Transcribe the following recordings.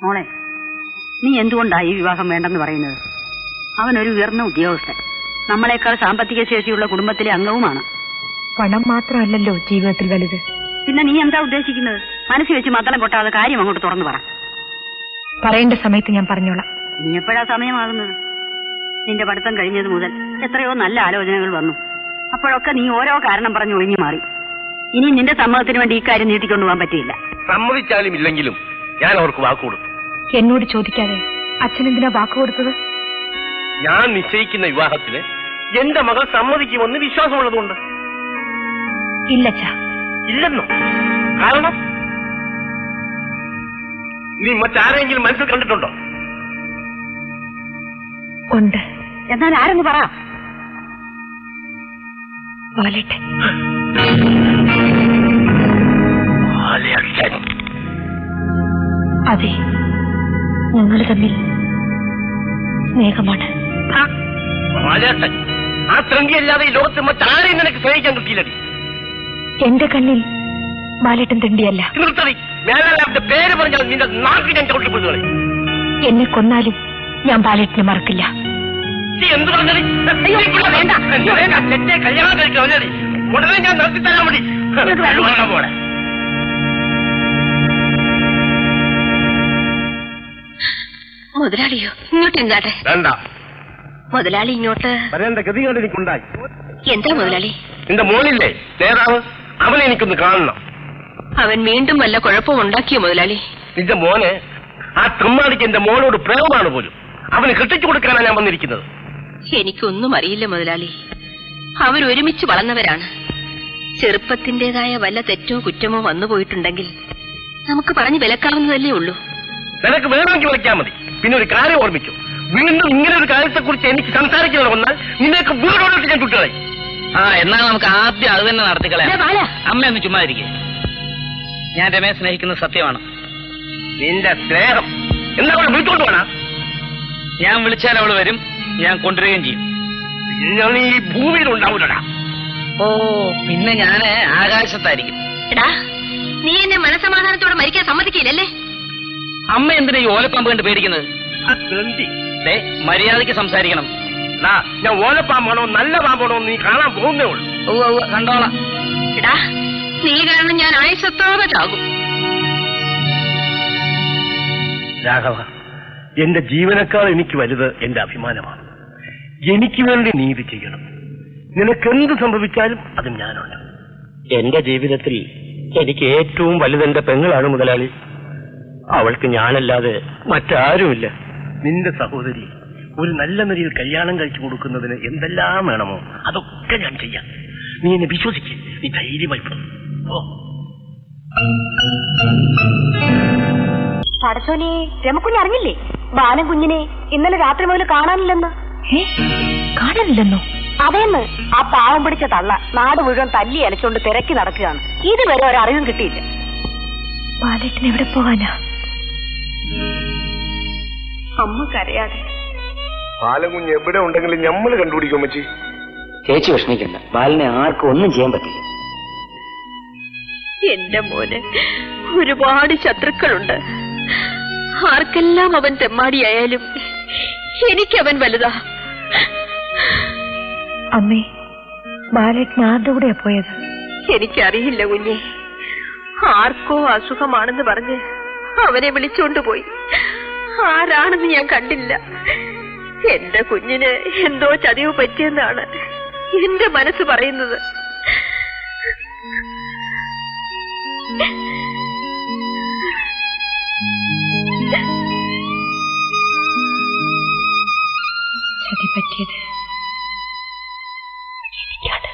മോളെ, നീ എന്തുകൊണ്ടാ ഈ വിവാഹം വേണ്ടെന്ന് പറയുന്നത്? അവനൊരു ഉയർന്ന ഉദ്യോഗസ്ഥൻ, നമ്മളെക്കാൾ സാമ്പത്തിക ശേഷിയുള്ള കുടുംബത്തിലെ അംഗവുമാണ്. പണം മാത്രമല്ലല്ലോ ജീവിതത്തിൽ വലുത്. പിന്നെ നീ എന്താ ഉദ്ദേശിക്കുന്നത്? മനസ്സിൽ വെച്ച് മത്തളം കൊട്ടാതെ കാര്യം അങ്ങോട്ട് തുറന്നു പറ. പറയേണ്ട സമയത്ത് ഞാൻ പറഞ്ഞോളാം. നീ എപ്പോഴാ സമയമാകുന്നത്? നിന്റെ പഠിത്തം കഴിഞ്ഞത് മുതൽ എത്രയോ നല്ല ആലോചനകൾ വന്നു. അപ്പോഴൊക്കെ നീ ഓരോ കാരണം പറഞ്ഞു ഒഴിഞ്ഞു മാറി. ഇനി നിന്റെ സമ്മതത്തിന് വേണ്ടി ഈ കാര്യം നീട്ടിക്കൊണ്ടുപോകാൻ പറ്റില്ല. സമ്മതിച്ചാലും ഇല്ലെങ്കിലും ഞാൻ അവർക്ക് വാക്ക് കൊടുത്തു. എന്നോട് ചോദിക്കാതെ അച്ഛൻ എന്തിനാ വാക്ക് കൊടുത്തത്? ഞാൻ നിശ്ചയിക്കുന്ന വിവാഹത്തിന് എന്റെ മകൾ സമ്മതിക്കുമെന്ന് വിശ്വാസമുള്ളതുകൊണ്ട്. ഇല്ലച്ചാ. ഇല്ലെന്നോ? കാരണം നീ മറ്റാരെങ്കിലും മനസ്സിൽ കണ്ടിട്ടുണ്ടോ? ഉണ്ട്. എന്നാൽ ആരെന്ന് പറ. അതെ, ഞങ്ങൾ തമ്മിൽ സ്നേഹമാണ്. ആ തൃണ്ടിയല്ലാതെ ഈ ലോകത്ത് മറ്റാരെയും നിനക്ക് സ്നേഹിക്കാൻ കിട്ടിയില്ലടി. എന്റെ കണ്ണിൽ ബാലേട്ടൻ തണ്ടിയല്ല. നിർത്തടി. മേലാളന്റെ പേര് പറഞ്ഞാൽ നിന്റെ നാട്ടിൽ ഞാൻ ചവിട്ടിപ്പോയി. എന്നെ കൊന്നാലും ഞാൻ ബാലേട്ടനെ മറക്കില്ല. എന്ത് പറഞ്ഞടി? കല്യാണം കഴിക്കാമല്ലടി. ഉടനെ ഞാൻ നിർത്തി തരാൻ മതി. പോലെ മുതലാളിയോ ഇങ്ങോട്ട് എന്താട്ടെ? വേണ്ട. മുതലാളി ഇങ്ങോട്ട് വരേണ്ട ഗതികൾ എനിക്കുണ്ടായി. എന്താ മുതലാളി? നിന്റെ മോനില്ലേ നേതാവ്, അവനെ എനിക്കൊന്ന് കാണണം. അവൻ വീണ്ടും വല്ല കുഴപ്പവും ഉണ്ടാക്കിയോ മുതലാളി? നിന്റെ മോന്, ആ തെമ്മാടിക്ക് എന്റെ മോനോട് പ്രേമമാണ് പോലും. അവന് കെട്ടിച്ചു കൊടുക്കാനാണ് ഞാൻ വന്നിരിക്കുന്നത്. എനിക്കൊന്നും അറിയില്ല മുതലാളി. അവരൊരുമിച്ച് വളർന്നവരാണ്. ചെറുപ്പത്തിന്റേതായ വല്ല തെറ്റോ കുറ്റമോ വന്നുപോയിട്ടുണ്ടെങ്കിൽ നമുക്ക് പറഞ്ഞു വിലക്കാവുന്നതല്ലേ ഉള്ളൂ. നിനക്ക് വേണമെങ്കിൽ വിളിക്കാൻ മതി. പിന്നെ ഒരു കാര്യം ഓർമ്മിച്ചു, വീണ്ടും ഇങ്ങനെ ഒരു കാര്യത്തെക്കുറിച്ച് എനിക്ക് സംസാരിക്കുന്നത് വന്നാൽ നിനക്ക് വീടോടിട്ട് ഞാൻ കുട്ടികളെ. എന്നാൽ നമുക്ക് ആദ്യം അത് തന്നെ നടത്തിക്കളയാം. അമ്മയൊന്ന് ചുമ്മാ ഇരിക്കേ. ഞാൻ രമയെ സ്നേഹിക്കുന്നത് സത്യമാണ്. നിന്റെ സ്നേഹം എന്താ അവളെ വിളിച്ചോണ്ട് പോണ? ഞാൻ വിളിച്ചാൽ അവള് വരും, ഞാൻ കൊണ്ടുവരികയും ചെയ്യും. ഞാൻ ഈ ഭൂമിയിൽ ഉണ്ടാവൂലടാ. ഓ, പിന്നെ ഞാന് ആകാശത്തായിരിക്കും. എടാ, നീ എന്നെ മനസമാധാനത്തോടെ മരിക്കാൻ സമ്മതിക്കില്ലല്ലേ? അമ്മ എന്തിനാ ഈ ഓലപ്പാമ്പ് കണ്ട് പേടിക്കുന്നത്? മര്യാദയ്ക്ക് സംസാരിക്കണം. ഞാൻ ഓലപ്പാമ്പാണോ നല്ല പാമ്പാണോ നീ കാണാൻ പോകുന്നേ ഉള്ളൂ. കണ്ടോളാം. എടാ, നീ കാരണം ഞാൻ ആയുസത്തോടെ ചാകും. രാഘവ, എന്റെ ജീവനേക്കാൾ എനിക്ക് വലുത് എന്റെ അഭിമാനമാണ്. എനിക്ക് വേണ്ടി നീതി ചെയ്യണം. നിനക്കെന്ത് സംഭവിച്ചാലും അത് ഞാനുണ്ട്. എന്റെ ജീവിതത്തിൽ എനിക്ക് ഏറ്റവും വലുതെന്റെ പെങ്ങളാണ് മുതലാളി. അവൾക്ക് ഞാനല്ലാതെ മറ്റാരുമില്ല. നിന്റെ സഹോദരി ഒരു നല്ല നിലയിൽ കല്യാണം കഴിച്ചു കൊടുക്കുന്നതിന് എന്തെല്ലാം വേണമോ അതൊക്കെ ഞാൻ ചെയ്യാം. നീ എന്നെ വിശ്വസിക്ക്. നീ ധൈര്യമായിപ്പെടും. പടച്ചോനെ, രമക്കുഞ്ഞ് അറിഞ്ഞില്ലേ ബാലൻ കുഞ്ഞിനെ ഇന്നലെ രാത്രി മുതൽ കാണാനില്ലെന്ന്? കാണാനില്ലെന്നോ? അതേന്ന്. ആ പാവം പിടിച്ച തള്ള നാട് മുഴുവൻ തല്ലി അലച്ചോണ്ട് തിരക്കി നടക്കുകയാണ്. ഇതുവരെ ഒരറിവും കിട്ടിയില്ല. ബാലേട്ടൻ എവിടെ പോകാനാ? അമ്മക്കറിയാതെ. ബാലൻ കുഞ്ഞ് എവിടെ ഉണ്ടെങ്കിലും ഞമ്മള് കണ്ടുപിടിക്കും. മച്ചി, ചേച്ചി വിഷമിക്കണ്ട. ബാലനെ ആർക്കും ഒന്നും ചെയ്യാൻ പറ്റില്ല. എന്റെ മോന് ഒരുപാട് ശത്രുക്കളുണ്ട്. ആർക്കെല്ലാം അവൻ തെമ്മാടിയായാലും എനിക്കവൻ വലുതാ. അമ്മേ, ബാലേട്ടൻ ആരുടെ കൂടെയാ പോയത്? എനിക്കറിയില്ല കുഞ്ഞെ. ആർക്കോ അസുഖമാണെന്ന് പറഞ്ഞ് അവനെ വിളിച്ചോണ്ടുപോയി. ആരാണെന്ന് ഞാൻ കണ്ടില്ല. എന്റെ കുഞ്ഞിന് എന്തോ ചതിവ് പറ്റിയെന്നാണ് എന്റെ മനസ്സ് പറയുന്നത്. ചതി പറ്റിയത് എനിക്കാണ്.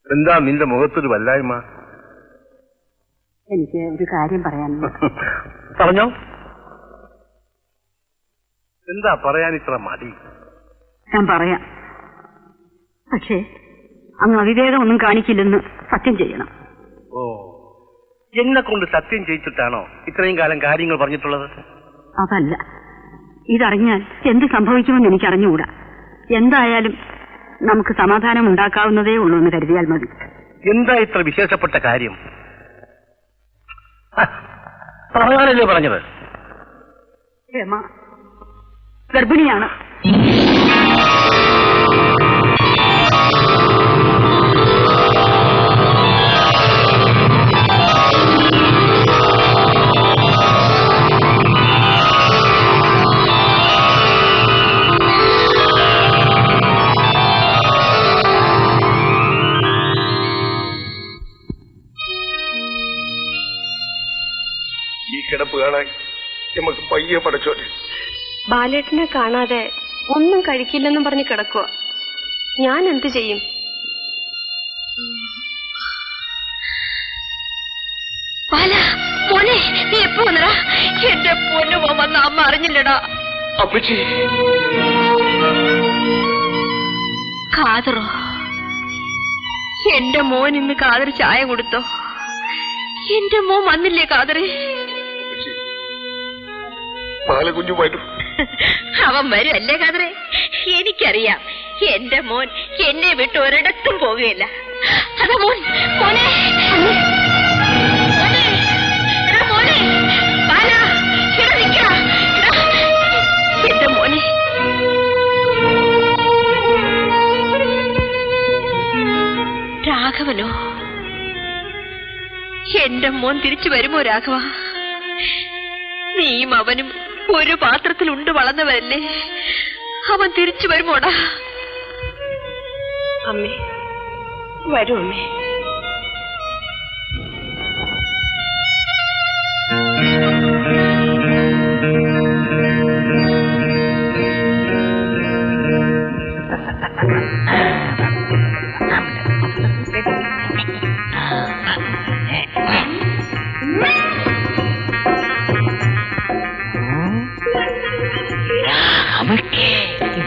എന്താ നിന്റെ മുഖത്തൊരു വല്ലായ്മ? എനിക്ക് ഒരു കാര്യം പറയാനുണ്ട്. പറഞ്ഞോ. എന്താ പറയാൻ ഇത്ര മടി? ഞാൻ പറയാം, പക്ഷേ അങ്ങ് അവിവേകമൊന്നും കാണിക്കില്ലെന്ന് സത്യം ചെയ്യണം. ഓ, എന്നെ കൊണ്ട് സത്യം ചെയ്യിച്ചിട്ടാണോ ഇത്രയും കാലം കാര്യങ്ങൾ പറഞ്ഞിട്ടുള്ളത്? അതല്ല, ഇതറിഞ്ഞാൽ എന്ത് സംഭവിക്കുമെന്ന് എനിക്കറിഞ്ഞുകൂടാ. എന്തായാലും നമുക്ക് സമാധാനം ഉണ്ടാക്കാവുന്നതേ ഉള്ളൂ എന്ന് കരുതിയാൽ മതി. എന്താ ഇത്ര വിശേഷപ്പെട്ട കാര്യം? പറയാനല്ലേ പറഞ്ഞത്? രമ ഗർഭിണിയാണ്. കിടപ്പ് കാണാൻ നമുക്ക് പയ്യെ പടച്ചോട്ടെ. ബാലേട്ടനെ കാണാതെ ഒന്നും കഴിക്കില്ലെന്നും പറഞ്ഞ് കിടക്കുക. ഞാൻ എന്ത് ചെയ്യും? മോനെ നീ എപ്പോ വന്നടാ? എന്റെ പൊന്നു വന്ന അമ്മ അറിഞ്ഞില്ലടാ. അപ്പച്ചി കാതറോ, എന്റെ മോൻ ഇന്ന് കാതർ ചായ കൊടുത്തോ? എന്റെ മോൻ വന്നില്ലേ കാതറേ? പാലകുഞ്ഞു വരും. അവൻ വരും അല്ലേ കാതറേ? എനിക്കറിയാം എന്റെ മോൻ എന്നെ വിട്ട് ഒരിടത്തും പോകുകയില്ല. അതാ മോൻ. മോനെ മോനെ ബാലാ, ഇവിടെ നിൽക്കാ. എന്റെ മോനെ രാഘവനോ? എന്റെ മോൻ തിരിച്ചു വരുമോ രാഘവ? നീയും അവനും ഒരു പാത്രത്തിൽ ഉണ്ട് വളർന്നവരല്ലേ? അവൻ തിരിച്ചു വരുമോടാ? അമ്മേ വരൂ അമ്മേ.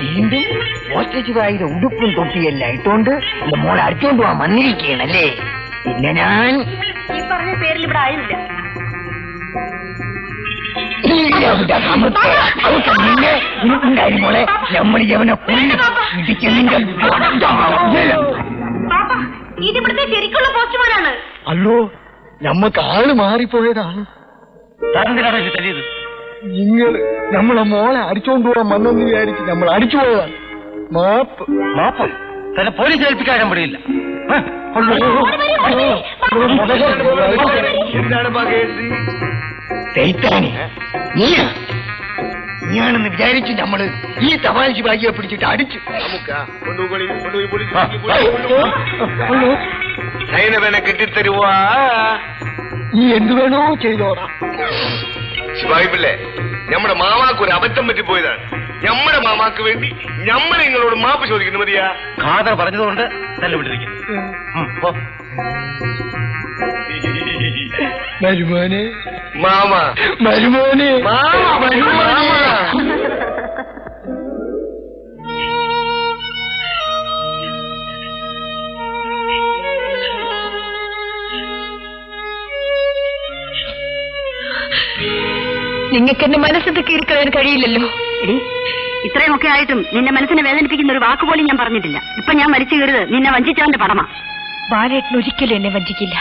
വീണ്ടും പോസ്റ്റേജ് ഉടുപ്പും തൊട്ടിയെല്ലാം ഇട്ടോണ്ട് എന്റെ മോളെ അടിച്ചോണ്ട് പോവാൻ വന്നിരിക്കണല്ലേ? പിന്നെ ഞാൻ ഈ പറഞ്ഞ പേരിൽ ഇവിടെ ആയില്ല. മോളെ നമ്മൾ അവനെ ഇടിച്ച് നിന്റെ ഇതിവിടുത്തെ ശരിക്കുള്ള പോസ്റ്റ്മാനാണ്. അല്ലോ നമ്മക്ക് ആള് മാറിപ്പോയതാണ്. തല്ലിയത് നിങ്ങള് നമ്മളെ മോളെ അടിച്ചോണ്ട് പോവാൻ വന്നെന്ന് വിചാരിച്ച് നമ്മൾ അടിച്ചു പോയതാണ്. മാപ്പ് മാപ്പ് തന്നെ പോലീസ് ഏൽപ്പിക്കാൻ പറ്റില്ല. എന്താണ് മകേഷ്? നീയാണെന്ന് വിചാരിച്ചു നമ്മള് ഈ തപാൽജി ബാഗിയെ പിടിച്ചിട്ട് അടിച്ചു. സൈനവനെ കെട്ടിത്തരുവാ. നീ എന്തു വേണോ ചെയ്തോടാ. ശിവായിപ്പില്ലേ, നമ്മുടെ മാമാക്ക് ഒരു അബദ്ധം പറ്റിപ്പോയതാണ്. നമ്മുടെ മാമാക്ക് വേണ്ടി നമ്മൾ നിങ്ങളോട് മാപ്പ് ചോദിക്കുന്നു. മതിയാ? ഖാദർ പറഞ്ഞതുകൊണ്ട് തല്ലുവിട്ടിരിക്കും. മരുമോനെ മാമ, മരുമോനെ മാമ, മാമ. നിങ്ങൾക്ക് എന്റെ മനസ്സിന്റെ കീഴ്ക്കളയാൻ കഴിയില്ലല്ലോ. ഇത്രയുമൊക്കെ ആയിട്ടും നിന്നെ മനസ്സിനെ വേദനിപ്പിക്കുന്ന ഒരു വാക്കുപോലും ഞാൻ പറഞ്ഞിട്ടില്ല. ഇപ്പൊ ഞാൻ മരിച്ചു കയറുത് നിന്നെ വഞ്ചിച്ചവന്റെ പടമാ. ബാലേട്ടൻ ഒരിക്കലും എന്നെ വഞ്ചിക്കില്ല.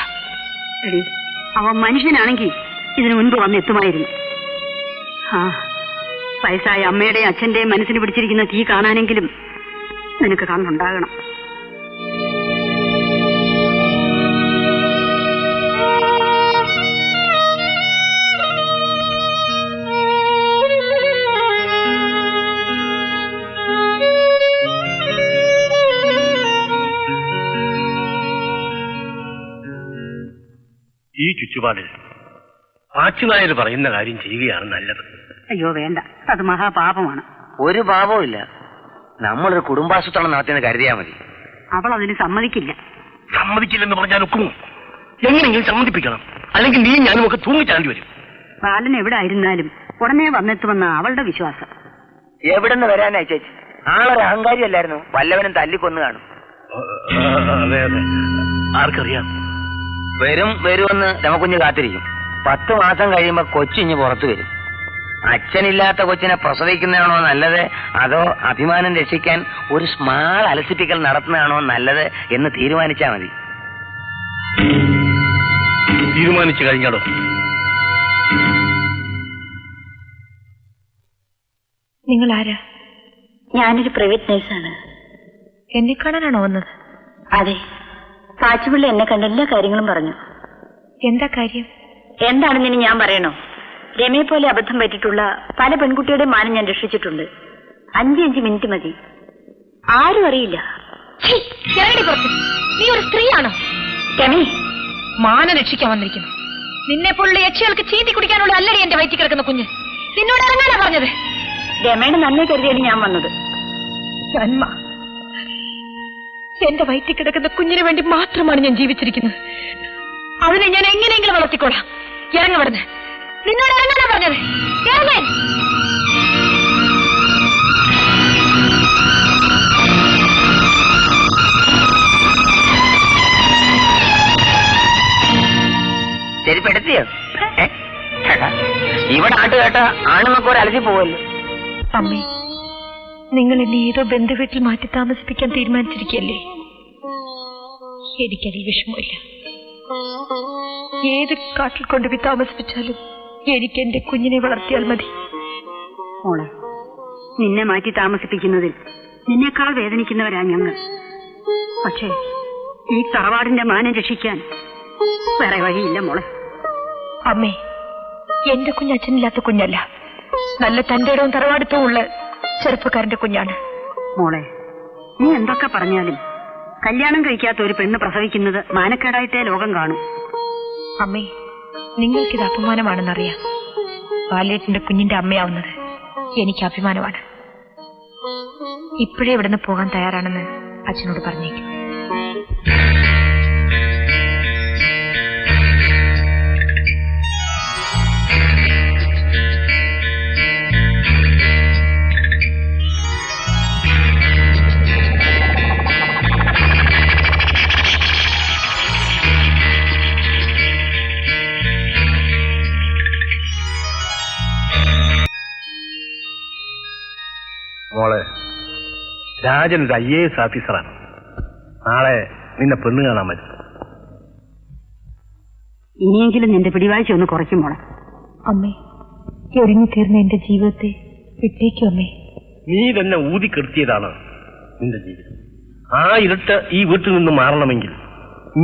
എടി, അവൻ മനുഷ്യനാണെങ്കിൽ ഇതിനു മുൻപ് വന്നെത്തുമായിരുന്നു. ആ വയസ്സായ അമ്മയുടെയും അച്ഛന്റെയും മനസ്സിന് പിടിച്ചിരിക്കുന്ന തീ കാണാനെങ്കിലും നിനക്ക് കണ്ണുണ്ടാകണം. ഈ ചുറ്റുപാടിൽ ആച്ചുനായർ പറയുന്ന കാര്യം ചെയ്യുകയാണ് നല്ലത്. അയ്യോ വേണ്ട, അത് മഹാപാപമാണ്. ഒരു പാപവും ഇല്ല. നമ്മളൊരു കുടുംബാസൂത്രണം നടത്തിയെന്ന് കരുതിയാ മതി. അവൾ അതിന് സമ്മതിക്കില്ല. സമ്മതിക്കില്ലെന്ന് പറഞ്ഞാൽ ഒക്കുമോ? എങ്ങനെയെങ്കിലും സമ്മതിപ്പിക്കണം, അല്ലെങ്കിൽ നീ ഞാനും ഒക്കെ തൂങ്ങിച്ചാണ്ടി വരും. ബാലൻ എവിടെ ആയിരുന്നാലും ഉടനെ വന്നെത്തുമെന്ന അവളുടെ വിശ്വാസം. എവിടെന്ന് വരാനാ ചേച്ചി? ആളൊരു അഹങ്കാരിയല്ലായിരുന്നു, വല്ലവനും തല്ലിക്കൊന്നു കാണും. അതെ അതെ, ആർക്കറിയാം. വരുമെന്ന് രമക്കുഞ്ഞ് കാത്തിരിക്കും. 10 മാസം കഴിയുമ്പോ കൊച്ചിഞ്ഞ് പുറത്തു വരും. അച്ഛനില്ലാത്ത കൊച്ചിനെ പ്രസവിക്കുന്നതാണോ നല്ലത്, അതോ അഭിമാനം രക്ഷിക്കാൻ ഒരു സ്മാൾ അലസിപ്പിക്കൽ നടത്തുന്നതാണോ നല്ലത് എന്ന് തീരുമാനിച്ചാ മതി. തീരുമാനിച്ചു കഴിഞ്ഞാലോ? നിങ്ങൾ ആരാ? ഞാനൊരു പ്രൈവറ്റ് നേഴ്സാണ്. എന്നെ കാണാനാണോ വന്നത്? അതെ, പാച്ചുപിള്ളി എന്നെ കണ്ട എല്ലാ കാര്യങ്ങളും പറഞ്ഞു. എന്താ കാര്യം? എന്താണെന്ന് ഇനി ഞാൻ പറയണോ? രമയെ പോലെ അബദ്ധം പറ്റിയിട്ടുള്ള പല പെൺകുട്ടിയുടെ മാനം ഞാൻ രക്ഷിച്ചിട്ടുണ്ട്. 5 മിനിറ്റ് മതി, ആരും അറിയില്ല. നീ ഒരു സ്ത്രീയാണോ? രമേ, മാനം രക്ഷിക്കാൻ വന്നിരിക്കുന്നു. നിന്നെ പോലുള്ള യക്ഷികൾക്ക് ചീന്തി കുടിക്കാനുള്ള അല്ലടി എന്റെ വയറ്റിൽ കിടക്കുന്ന കുഞ്ഞ്. നിന്നോട് ഇറങ്ങാനാ പറഞ്ഞത്. രമയുടെ നന്മ കരുതിയാണ് ഞാൻ വന്നത്. നന്മ? എന്റെ വയറ്റിൽ കിടക്കുന്ന കുഞ്ഞിന് വേണ്ടി മാത്രമാണ് ഞാൻ ജീവിച്ചിരിക്കുന്നത്. അതിനെ ഞാൻ എങ്ങനെയെങ്കിലും വളർത്തിക്കോളാം. ഇറങ്ങുവിടുന്ന്. നിന്നോട് ഇറങ്ങാനാ പറഞ്ഞത്. ഇറങ്ങാൻ. ശരിപ്പെടുത്തിയോ? ഇവിടെ ആട്ട് കേട്ട ആണുങ്ങൾക്ക് ഒരു അലസി പോവല്ലോ. അമ്മേ, നിങ്ങൾ എന്നെ ഏതോ ബന്ധുവീട്ടിൽ മാറ്റി താമസിപ്പിക്കാൻ തീരുമാനിച്ചിരിക്കല്ലേ? എനിക്കതിൽ വിഷമമില്ല. ഏത് കാട്ടിൽ കൊണ്ടുപോയി താമസിപ്പിച്ചാലും എനിക്ക് എന്റെ കുഞ്ഞിനെ വളർത്തിയാൽ മതി. മോളെ, നിന്നെ മാറ്റി താമസിപ്പിക്കുന്നതിൽ നിന്നേക്കാൾ വേദനിക്കുന്നവരാ ഞങ്ങൾ. പക്ഷേ ഈ തറവാടിന്റെ മാനം രക്ഷിക്കാൻ വേറെ വഴിയില്ല മോളെ. അമ്മേ, എന്റെ കുഞ്ഞ് അച്ഛനില്ലാത്ത കുഞ്ഞല്ല. നല്ല തന്റെ ഇടവും തറവാടുത്തവും ഉള്ള ചെറുപ്പക്കാരന്റെ കുഞ്ഞാണ്. മോളെ, നീ എന്തൊക്കെ പറഞ്ഞാലും കല്യാണം കഴിക്കാത്ത ഒരു പെണ്ണ് പ്രസവിക്കുന്നത് മാനക്കേടായിട്ടേ ലോകം കാണും. അമ്മേ, നിങ്ങൾക്കിത് അപമാനമാണെന്നറിയാം. ബാലേട്ടന്റെ കുഞ്ഞിന്റെ അമ്മയാവുന്നത് എനിക്ക് അഭിമാനമാണ്. ഇപ്പോഴേ ഇവിടുന്ന് പോകാൻ തയ്യാറാണെന്ന് അച്ഛനോട് പറഞ്ഞേക്കും. മോളെ, രാജൻ ഒരു IAS ഓഫീസറാണ്. നാളെ നിന്നെ പെണ്ണ് കാണാൻ പറ്റും. ഇനിയെങ്കിലും നിന്റെ പിടിവാഴ്ച ഒന്ന് കുറയ്ക്കും മോളെ. അമ്മേ, എറിഞ്ഞു തീർന്ന എന്റെ ജീവിതത്തെ വിട്ടേക്കും അമ്മേ. നീ തന്നെ ഊതിക്കെടുത്തിയതാണ് നിന്റെ ജീവിതം. ആ ഇരുട്ട് ഈ വീട്ടിൽ നിന്ന് മാറണമെങ്കിൽ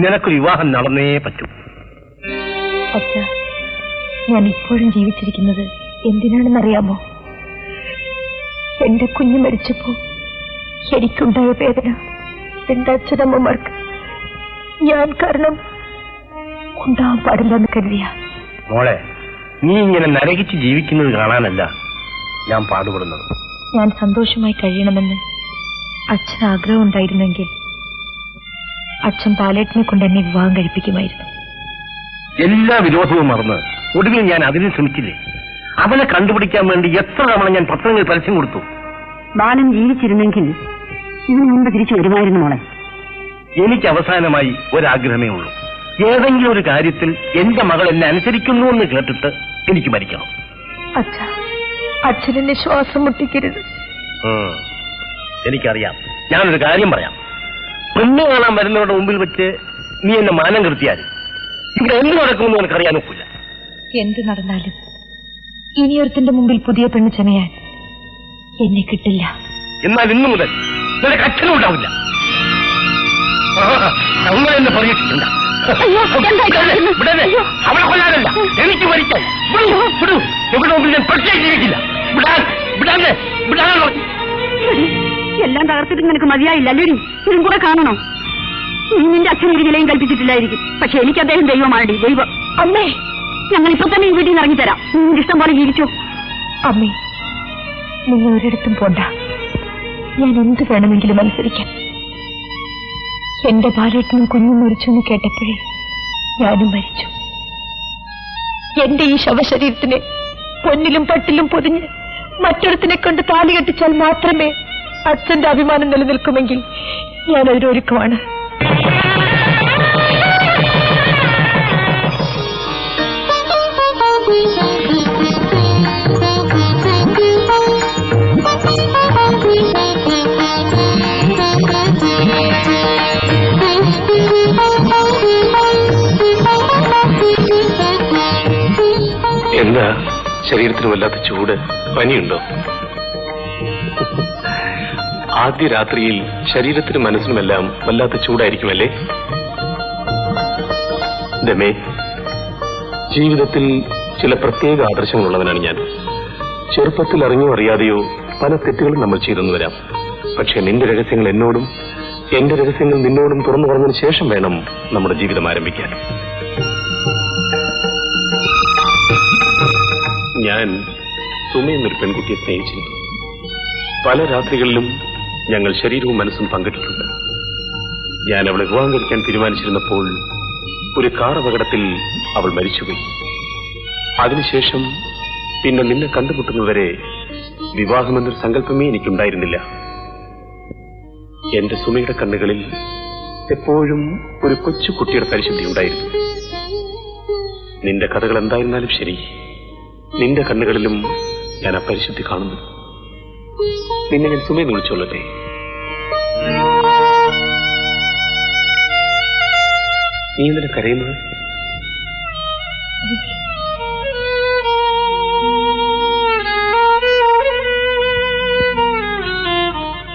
നിനക്കൊരു വിവാഹം നടന്നേ പറ്റൂ. അച്ഛാ, ഞാൻ ഇപ്പോഴും ജീവിച്ചിരിക്കുന്നത് എന്തിനാണെന്നറിയാമോ? എന്റെ കുഞ്ഞ് മരിച്ചപ്പോ എനിക്കുണ്ടായ വേദന എന്റെ അച്ഛനമ്മമാർക്ക് ഞാൻ കാരണം ഉണ്ടാവാൻ പാടില്ലെന്ന് കരുതിയ. മോളെ, നീ ഇങ്ങനെ നരകിച്ച് ജീവിക്കുന്നത് കാണാനല്ല ഞാൻ പാടുപെടുന്നത്. ഞാൻ സന്തോഷമായി കഴിയണമെന്ന് അച്ഛൻ ആഗ്രഹം ഉണ്ടായിരുന്നെങ്കിൽ അച്ഛൻ പാലേട്ടനെ കൊണ്ട് എന്നെ വിവാഹം കഴിപ്പിക്കുമായിരുന്നു. എല്ലാ വിരോധവും മറന്ന് ഒടുവിൽ ഞാൻ അതിന് ശ്രമിച്ചില്ലേ? അവനെ കണ്ടുപിടിക്കാൻ വേണ്ടി എത്ര തവണ ഞാൻ പത്രങ്ങളിൽ പരസ്യം കൊടുത്തു. ബാലൻ ജീവിച്ചിരുന്നെങ്കിൽ ഇതിനു മുൻപ് തിരിച്ചു വരുമായിരുന്നു മോളെ. എനിക്ക് അവസാനമായി ഒരാഗ്രഹമേ ഉള്ളൂ. ഏതെങ്കിലും ഒരു കാര്യത്തിൽ എന്റെ മകൾ എന്നെ അനുസരിക്കുന്നു എന്ന് കേട്ടിട്ട് എനിക്ക് മരിക്കണം. അച്ഛാ, അച്ഛനെന്നെ ശ്വാസം മുട്ടിക്കരുത്. എനിക്കറിയാം. ഞാനൊരു കാര്യം പറയാം. പെണ്ണ് കാണാൻ വരുന്നവരുടെ മുമ്പിൽ വെച്ച് നീ എന്നെ മാനം കെടുത്തിയാൽ ഇവിടെ എന്ത് നടക്കുമെന്ന് എനിക്കറിയാൻ ഒക്കില്ല. എന്ത് നടന്നാലും ഇനിയൊരുത്തിന്റെ മുമ്പിൽ പുതിയ പെണ്ണ് ചെമയാൻ എന്നെ കിട്ടില്ല. എന്നാൽ ഇന്നു മുതൽ നിനക്ക് അച്ഛനും ഉണ്ടാവില്ല. അങ്ങനെ എന്നെ പരീക്ഷിക്കണ്ട. അവളെ കൊല്ലാനല്ല, എനിക്ക് മരിക്കാൻ. ഇവിടെ മുമ്പിൽ ഞാൻ പ്രത്യേകം ജീവിക്കില്ല. എല്ലാം തകർത്തിട്ട് നിനക്ക് മതിയായില്ല അല്ലേടി? ഇതും കൂടെ കാണണോ? നീ നിന്റെ അച്ഛൻ ഒരു വിലയും കൽപ്പിച്ചിട്ടില്ലായിരിക്കും. പക്ഷെ എനിക്ക് അദ്ദേഹം ദൈവമാണ്. ദൈവം. അമ്മേ, ഞങ്ങൾ ഇപ്പൊ തന്നെ ഈ വീട്ടിൽ നിന്ന് ഇറങ്ങിത്തരാം. നിന്റെ ഇഷ്ടം പോലെ ജീവിച്ചോ. അമ്മേ, നിങ്ങൾ ഒരിടത്തും പോണ്ട. ഞാൻ എന്ത് വേണമെങ്കിലും അനുസരിക്കാം. എന്റെ ബാലേട്ടനും കുഞ്ഞും മരിച്ചു എന്ന് കേട്ടപ്പോഴേ ഞാനും മരിച്ചു. എന്റെ ഈ ശവശരീരത്തിനെ പൊന്നിലും പട്ടിലും പൊതിഞ്ഞ് മറ്റൊരുത്തിനെ കൊണ്ട് താലി കെട്ടിച്ചാൽ മാത്രമേ അച്ഛന്റെ അഭിമാനം നിലനിൽക്കുമെങ്കിൽ ഞാൻ അതിനൊരുക്കമാണ്. ശരീരത്തിന് വല്ലാത്ത ചൂട്, പനിയുണ്ടോ? ആദ്യ രാത്രിയിൽ ശരീരത്തിനും മനസ്സിനുമെല്ലാം വല്ലാത്ത ചൂടായിരിക്കുമല്ലേ? രമേ, ജീവിതത്തിൽ ചില പ്രത്യേക ആദർശങ്ങളുള്ളവനാണ് ഞാൻ. ചെറുപ്പത്തിൽ അറിഞ്ഞോ അറിയാതെയോ പല തെറ്റുകളും നമ്മൾ ചെയ്തെന്ന് വരാം. പക്ഷെ നിന്റെ രഹസ്യങ്ങൾ എന്നോടും എന്റെ രഹസ്യങ്ങൾ നിന്നോടും തുറന്നു പറഞ്ഞതിന് ശേഷം വേണം നമ്മുടെ ജീവിതം ആരംഭിക്കാൻ. ഞാൻ സുമ എന്നൊരു പെൺകുട്ടിയെ സ്നേഹിച്ചിരുന്നു. പല രാത്രികളിലും ഞങ്ങൾ ശരീരവും മനസ്സും പങ്കിട്ടിട്ടുണ്ട്. ഞാൻ അവളെ വിവാഹം കഴിക്കാൻ തീരുമാനിച്ചിരുന്നപ്പോൾ ഒരു കാർ അപകടത്തിൽ അവൾ മരിച്ചുപോയി. അതിനുശേഷം പിന്നെ നിന്നെ കണ്ടുമുട്ടുന്നവരെ വിവാഹമെന്നൊരു സങ്കല്പമേ എനിക്കുണ്ടായിരുന്നില്ല. എന്റെ സുമയുടെ കണ്ണുകളിൽ എപ്പോഴും ഒരു കൊച്ചു കുട്ടിയുടെ പരിശുദ്ധി ഉണ്ടായിരുന്നു. നിന്റെ കഥകൾ എന്തായിരുന്നാലും ശരി, നിന്റെ കണ്ണുകളിലും ഞാൻ ആ പരിശുദ്ധി കാണുന്നു. നിന്നെ ഞാൻ സുമയെന്ന് വിളിച്ചോളട്ടെ? നീ എന്തിനാ കരയുന്നത്?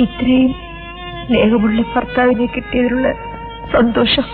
ഇത്രയും സ്നേഹമുള്ള ഭർത്താവിനെ കിട്ടിയതിലുള്ള സന്തോഷം